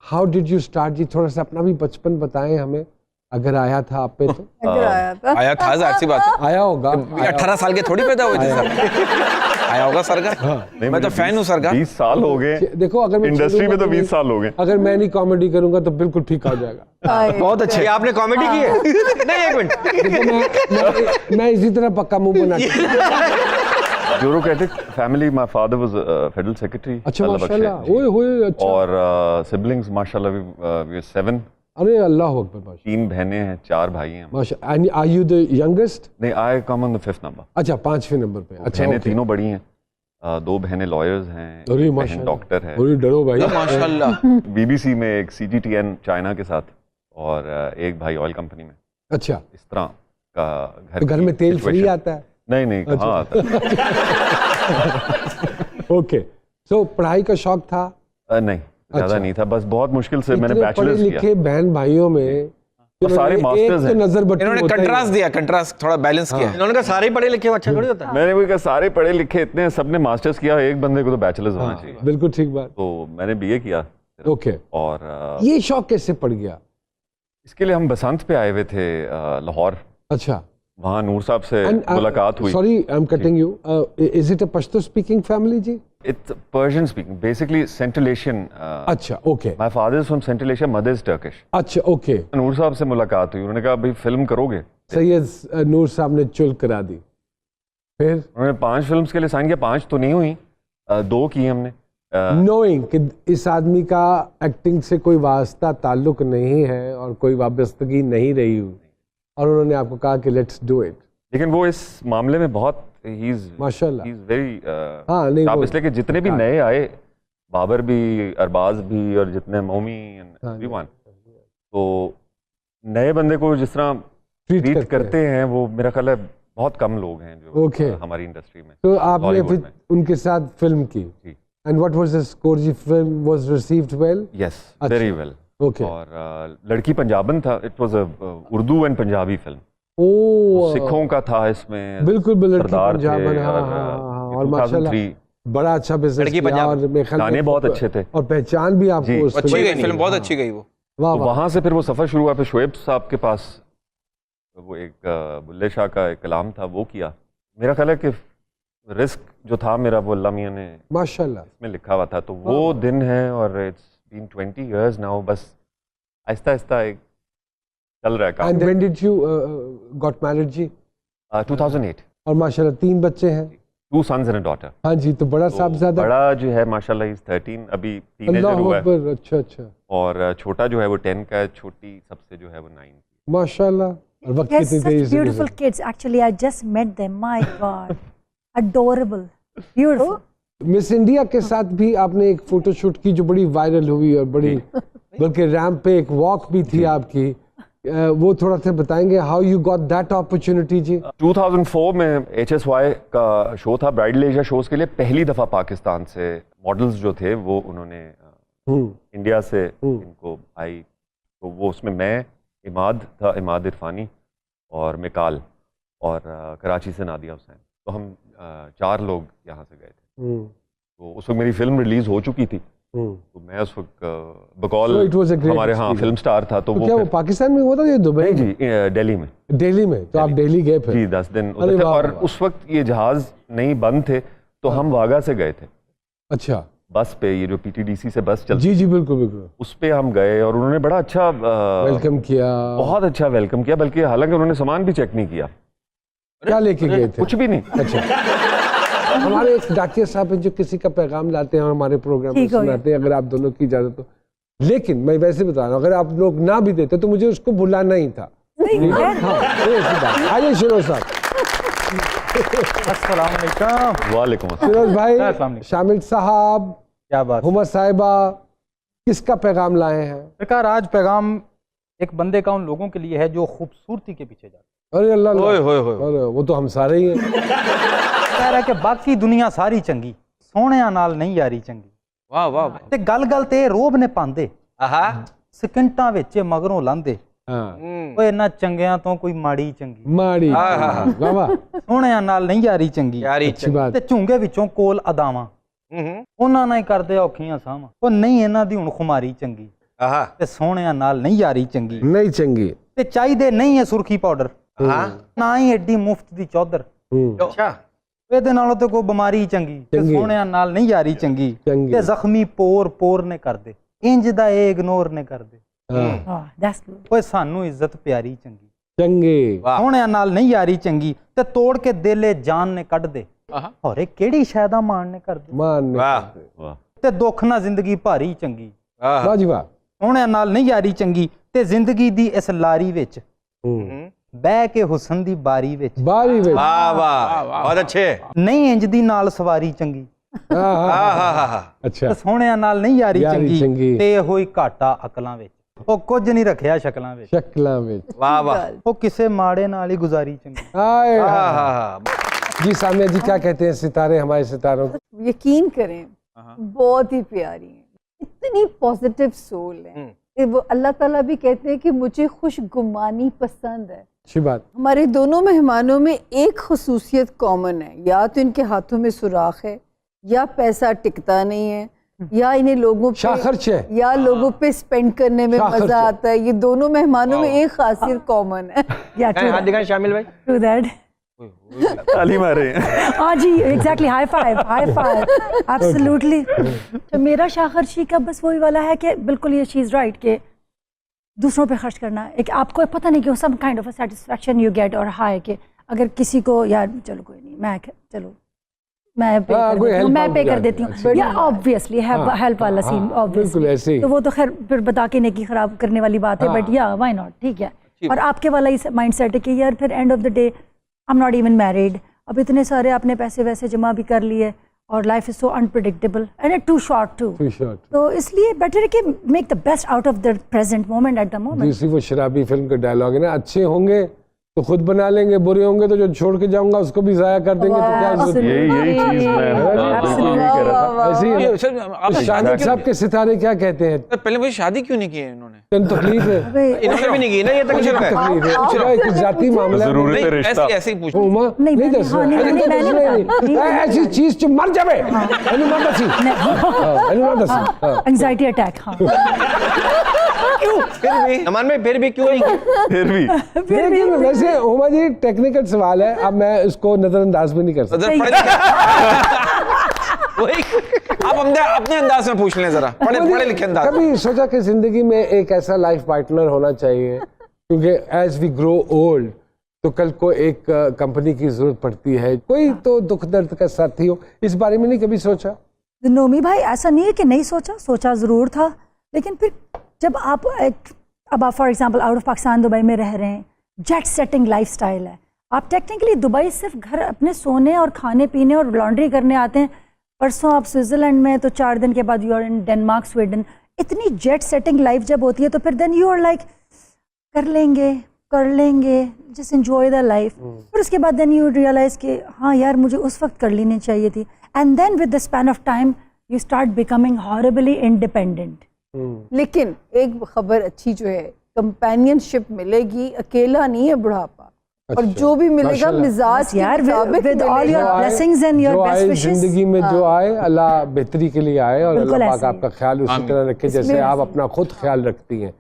How did you start जी? थोड़ा सा अपना भी बचपन बताएं हमें, अगर आया था आप पे तो। अगर आया था, जाहिर सी बात है। आया होगा। 18 साल के थोड़ी पैदा हुए थे सर। आया होगा सर का। मैं तो फैन हूँ सर का। 20 साल हो गए देखो, अगर मैं इंडस्ट्री में तो 20 साल हो गए। अगर मैं नहीं कॉमेडी करूंगा तो बिल्कुल ठीक हो जाएगा। बहुत अच्छे। आपने कॉमेडी की है? नहीं, एक मिनट। देखो मैं इसी तरह पक्का मुंह बना के bureaucratic family, my father was federal secretary. अच्छा माशाल्लाह, ओए होए, अच्छा। और सिबलिंग्स माशाल्लाह वी 7। अरे अल्लाह अकबर, माशाल्लाह। 3 बहनें हैं, 4 भाई हैं। माशाल्लाह। And are you the youngest? नहीं, I come on the 5th number. अच्छा, 5वें नंबर पे। अच्छा, बहनें तीनों बड़ी हैं। 2 बहनें लॉयर्स हैं, अरे एक बहन माशाल्लाह, डॉक्टर है। अरे डरो भाई, माशाल्लाह। बीबीसी में एक CGTN चाइना के साथ, और एक भाई ऑयल कंपनी में। अच्छा, इस तरह का तो घर में तेल फ्री आता है? नहीं, कहाँ आता है। ओके, सो पढ़ाई का शौक था? नहीं, ज्यादा नहीं था, बस बहुत मुश्किल से मैंने बैचलर्स पढ़े किया। लिखे बहन भाइयों में और सारे मास्टर्स हैं। नजर बट्टी इन्होंने कंट्रास्ट दिया, कंट्रास्ट थोड़ा बैलेंस किया। इन्होंने कहा सारे पढ़े लिखे अच्छा थोड़ी होता है। मैंने वही कहा, सारे पढ़े लिखे इतने हैं, सबने मास्टर्स किया, एक बंदे को तो बैचलर्स होना चाहिए। बिल्कुल ठीक बात। तो मैंने BA किया। ओके, और ये शौक कैसे पड़ गया? इसके लिए हम बसंत पे आए हुए थे लाहौर। अच्छा, वहाँ नूर साहब से मुलाकात हुई। Sorry I am cutting you, is it a Pashto speaking family जी? It's Persian speaking, basically Central Asian. अच्छा, okay. My father is from Central Asia, mother is Turkish. अच्छा, ओके। नूर साहब से मुलाकात हुई, उन्होंने कहा भाई फिल्म करोगे? सैयद नूर साहब ने चुल करा दी। फिर उन्होंने 5 फिल्म्स के लिए साइन किया, 5 तो नहीं हुई, 2 की हमने। नोइंग कि इस आदमी का एक्टिंग से कोई वास्ता ताल्लुक नहीं है और कोई वाबस्तगी नहीं रही हुई, और उन्होंने आपको कहा कि लेट्स डू इट। लेकिन वो इस मामले में बहुत ही इज वेरी हाँ, नहीं, आप इसलिए कि जितने भी नए आए, बाबर भी, अरबाज भी, और जितने मोमी एवरीवन, तो नए बंदे को जिस तरह ट्रीट करते हैं वो मेरा ख्याल है बहुत कम लोग हैं जो हमारी इंडस्ट्री में। तो आपने फिर उनके साथ फिल्म की, and what was the score ji? Film was received well? Yes, very well. Okay. और लड़की पंजाबन था, it was a Urdu and Punjabi film. सिखों का था इसमें, बिल्कुल सरदार थे, और माशाल्लाह बड़ा अच्छा बिजनेस किया, और गाने बहुत अच्छे थे, और पहचान भी आपको अच्छी गई फिल्म, बहुत अच्छी गई वो। तो वहाँ से फिर वो सफ़र शुरू हुआ। फिर शोएब साहब के पास वो एक बुल्ले शाह का एक कलाम था, वो किया। मेरा ख्याल है कि रिस्क जो था मेरा, वो अल्लाह मियां ने माशाल्लाह इसमें लिखा हुआ था। तो वो दिन है, और इट्स बीन 20 years नाउ, बस आहिस्ता आहिस्ता एक चल रहा है काम। And when did you got married जी? 2008। और माशाल्लाह 3 बच्चे हैं? 2 sons and a daughter। हाँ जी, तो बड़ा साहबजादा, बड़ा जो है माशाल्लाह इज 13, अभी टीनेजर हुआ है। अच्छा अच्छा। और छोटा जो है वो 10 का है, छोटी सबसे जो है वो 9 की। माशाल्लाह, और वक्त Yes, कितनी such Tej beautiful kids. Actually, I just met them. My God, adorable, beautiful. Miss India के साथ भी आपने एक फोटो शूट की जो बड़ी वायरल हुई, और बड़ी बल्कि रैंप पे एक वॉक भी थी आपकी, वो थोड़ा सा बताएंगे how you got that opportunity जी? 2004 में HSY का शो था, ब्राइडल एशिया शोज के लिए पहली दफा पाकिस्तान से मॉडल्स जो थे वो उन्होंने इंडिया से इनको आई। तो वो उसमें मैं, इमाद था, इमाद इरफानी, और मिकाल, और कराची से नादिया हुसैन। तो हम 4 लोग यहाँ से गए थे। तो उस वक्त मेरी फिल्म रिलीज हो चुकी थी, तो मैं उस वक्त बकौल हमारे फिल्म स्टार था। तो क्या वो पाकिस्तान में हुआ था या दुबई? जी, दिल्ली में। दिल्ली में? तो आप दिल्ली गए फिर? जी, 10 दिन उधर थे, और उस वक्त ये जहाज नहीं बंद थे, तो हम वागा से गए थे। अच्छा, बस पे, ये जो PTDC से बस चलती, जी जी बिल्कुल बिल्कुल, उस पे हम गए, और उन्होंने बड़ा अच्छा वेलकम किया, बहुत अच्छा वेलकम किया, बल्कि हालांकि उन्होंने सामान भी चेक नहीं किया। क्या लेके गए थे? कुछ भी नहीं। अच्छा। हमारे एक डाकिया साहब हैं जो किसी का पैगाम लाते हैं और हमारे प्रोग्राम में सुनाते हैं, अगर आप दोनों की इजाजत हो। लेकिन मैं वैसे बता रहा हूँ, अगर आप लोग ना भी देते तो मुझे उसको भुलाना ही था। आइए शिरोज साहब। अस्सलाम वालेकुम। वालेकुम अस्सलाम। शिरोज भाई, शामिल साहब, क्या बात, हुमा साहिबा, किसका पैगाम लाए हैं? सरकार आज पैगाम एक बंदे का उन लोगों के लिए है जो खूबसूरती के पीछे जाते हैं। अरे अल्लाह, अरे वो तो हम सारे ही हैं। कह रहा है कि बाकी दुनिया सारी चंगी, सोहणियां नाल नहीं यारी चंगी। वाह वाह। ते गल गल ते रोब ने पांदे, आहा, ਸਕਿੰਟਾਂ ਵਿੱਚ ਮਗਰੋਂ ਲਾਂਦੇ। ਓਏ ਇਹਨਾਂ ਚੰਗਿਆਂ ਤੋਂ ਕੋਈ ਮਾੜੀ ਚੰਗੀ, ਮਾੜੀ ਵਾਹ ਵਾਹ, ਸੋਹਣਿਆਂ ਨਾਲ ਨਹੀਂ ਯਾਰੀ ਚੰਗੀ, ਯਾਰੀ ਚੰਗੀ, ਤੇ ਝੁੰਗੇ ਵਿੱਚੋਂ ਕੋਲ ਅਦਾਵਾਂ ਉਹਨਾਂ ਨਾਲ ਹੀ ਕਰਦੇ ਔਖੀਆਂ ਸਾਵਾਂ। ਉਹ ਨਹੀਂ ਇਹਨਾਂ ਦੀ ਹੁਣ ਖੁਮਾਰੀ ਚੰਗੀ, ਆਹਾ ਤੇ ਸੋਹਣਿਆਂ ਨਾਲ ਨਹੀਂ ਯਾਰੀ ਚੰਗੀ नहीं चंगी। ਤੇ ਚਾਹੀਦੇ ਨਹੀਂ ਹੈ ਸੁਰਖੀ ਪਾਊਡਰ ਹਾਂ ਨਾ ਹੀ ਐਡੀ ਮੁਫਤ ਦੀ ਚੌਧਰ ਅੱਛਾ ਇਹਦੇ ਨਾਲੋਂ ਤੇ ਕੋਈ ਬਿਮਾਰੀ ਚੰਗੀ ਤੇ ਚੰਗੀ। ਸੋਹਣਿਆਂ ਨਾਲ ਨਹੀਂ ਯਾਰੀ ਚੰਗੀ ਚੰਗੀ। ਤੇ ਜ਼ਖਮੀ ਪੋਰ ਨੇ ਕਰਦੇ ਇੰਜ ਦਾ ਇਹ ਇਗਨੋਰ ਨੇ ਕਰਦੇ Oh, that's good. ਓਏ ਸਾਨੂੰ ਇੱਜ਼ਤ ਪਿਆਰੀ ਚੰਗੀ चंगी। ਵਾਹ ਸੋਹਣਿਆਂ ਨਾਲ ਨਹੀਂ ਯਾਰੀ ਚੰਗੀ ਤੇ ਤੋੜ ਕੇ ਦਿਲੇ ਜਾਨ ਨੇ ਕੱਢ ਦੇ ਆਹਾ ਹੋਰੇ ਕਿਹੜੀ ਸ਼ੈ ਦਾ ਮਾਣ ਨੇ ਕਰਦੇ मान ਵਾਹ वाह ਤੇ ਦੁੱਖ ਨਾ ਜ਼ਿੰਦਗੀ ਭਾਰੀ ਚੰਗੀ ਆਹਾ वाह जी वाह। ਸੋਹਣਿਆਂ ਨਾਲ ਨਹੀਂ ਯਾਰੀ ਚੰਗੀ ਤੇ ਜ਼ਿੰਦਗੀ ਦੀ ਇਸ ਲਾਰੀ ਵਿੱਚ ਬਹਿ ਕੇ ਹੁਸਨ ਦੀ ਬਾਰੀ ਵਿੱਚ बारी में। ਵਾਹ ਵਾਹ ਬਹੁਤ ਅੱਛੇ ਨਹੀਂ ਇੰਜ ਦੀ ਨਾਲ ਸਵਾਰੀ ਚੰਗੀ ਆਹਾ अच्छा। ਤੇ ਸੋਹਣਿਆਂ ਨਾਲ ਨਹੀਂ ਯਾਰੀ ਯਾਰੀ ਚੰਗੀ ਚੰਗੀ। ਤੇ ਹੋਈ ਘਾਟਾ ਅਕਲਾਂ ਵਿੱਚ ਉਹ ਕੁਝ ਨਹੀਂ ਰੱਖਿਆ ਸ਼ਕਲਾਂ ਵਿੱਚ शक्ला में। ਵਾਹ ਵਾਹ ਉਹ ਕਿਸੇ ਮਾੜੇ ਨਾਲ ਹੀ ਗੁਜ਼ਾਰੀ ਚੰਗੀ हाय। ਆਹਾ जी सामिया जी क्या कहते हैं सितारे हमारे सितारों को? यकीन करें बहुत ही प्यारी है, इतनी पॉजिटिव सोल है कि वो अल्लाह ताला भी कहते हैं कि मुझे खुशगुमानी पसंद है। अच्छी बात। हमारे दोनों मेहमानों में एक खसूसियत कॉमन है, या तो इनके हाथों में सुराख है, या पैसा टिकता नहीं है, या इन्हें लोगों पे शाखर्च है। या लोगों पे स्पेंड करने में शाखर्च मजा है। आता है। ये दोनों मेहमानों में एक खासियत कॉमन है। Yeah, true हाथ that. दिखाएं शामिल भाई True that. ताली मारे हाँ जी, exactly. High five, high five. Absolutely. तो मेरा शाखर्ची का बस वही वाला है कि बिल्कुल ये चीज़ राइट कि दूसरों पे खर्च करना एक आपको पता नहीं क्यों some kind of a satisfaction you get और हाई कि अगर किसी को यार चलो कोई नहीं मैं चलो मैं पे हाँ, कर कोई देती हूँ help मैं out पे हो कर जाती देती है, हूँ अच्छी या ऑब्वियसली हेल्प वाला सीन बिल्कुल ऑब्वियसली ऐसे ही। तो वो तो खैर फिर बता के नेकी खराब करने वाली बात है बट या व्हाई नॉट ठीक है और आपके वाला ही माइंड सेट है कि यार फिर end of the day I am not even married अब इतने सारे आपने पैसे वैसे जमा भी कर लिए और life is so unpredictable and it to short to Too short। तो इसलिए बेटर है कि make the best out of the present moment at the moment दूसरी वो शराबी फिल्म का डायलॉग है ना, अच्छे होंगे तो खुद बना लेंगे, बुरे होंगे तो जो छोड़ के जाऊंगा उसको भी जाया कर देंगे, तो क्या जरूरत है? यही चीज मैं बिल्कुल यही कह रहा था ऐसे ही है। ये सर आप तो शादी शाहिद क्यों साहब के सितारे क्या कहते हैं? सर, पहले मुझे शादी क्यों नहीं की है इन्होंने? तेन तकलीफ है? इन्होंने भी नहीं की ना, ये तक तकलीफ है चलो एक जाती मामला है। जरूरत नहीं है रिश्ता ऐसे ऐसे ही पूछ उमा नहीं, नहीं मैंने- दस हाँ, नहीं, अरे मैंने- तो मैंने नहीं, बताया। नहीं, ऐसी चीज जो मर जावे एनु ना दसी एनु ना दसी एंजाइटी अटैक हाँ क्यों फिर भी नमान में फिर भी क्यों नहीं की? फिर भी लेकिन वैसे उमा जी टेक्निकल सवाल है, अब मैं उसको नजरअंदाज भी नहीं कर सकता। सर पढ़े लिखे वही आप अपने अंदाज में पूछ लें जरा पढ़े लिखे अंदाज में। कभी सोचा कि जिंदगी में एक ऐसा लाइफ पार्टनर होना चाहिए, क्योंकि एज वी ग्रो ओल्ड तो कल को एक कंपनी की जरूरत पड़ती है, कोई तो दुख दर्द का साथी हो, इस बारे में नहीं कभी सोचा? नोमी भाई ऐसा नहीं है कि नहीं सोचा, सोचा ज़रूर था, लेकिन फिर जब आप अब आप for example out of Pakistan Dubai में रह रहे हैं, जेट सेटिंग लाइफस्टाइल है, आप टेक्निकली दुबई सिर्फ घर अपने सोने और खाने पीने और लॉन्ड्री करने आते हैं, परसों आप स्विट्ज़रलैंड में तो 4 दिन के बाद you are in Denmark Sweden, इतनी जेट सेटिंग लाइफ जब होती है तो फिर देन यू आर लाइक कर लेंगे जस्ट एंजॉय द लाइफ, फिर उसके बाद देन यू रियलाइज कि हाँ यार मुझे उस वक्त कर लेनी चाहिए थी, and then with the span of time you start becoming horribly independent. लेकिन एक खबर अच्छी जो है, कंपेनियनशिप मिलेगी, अकेला नहीं है बुढ़ापा, और जो भी मिलेगा माशाल्लाह। मिजाज के यार मुताबिक विद ऑल मिलेगा। योर ब्लेसिंग्स एंड योर जो बेस्ट आए विशेस जिंदगी में जो आए अल्लाह बेहतरी के लिए आए और बिल्कुल अल्लाह पाक ऐसे ही। आपका ख्याल उसी तरह रखे जैसे आप अपना खुद ख्याल रखती हैं।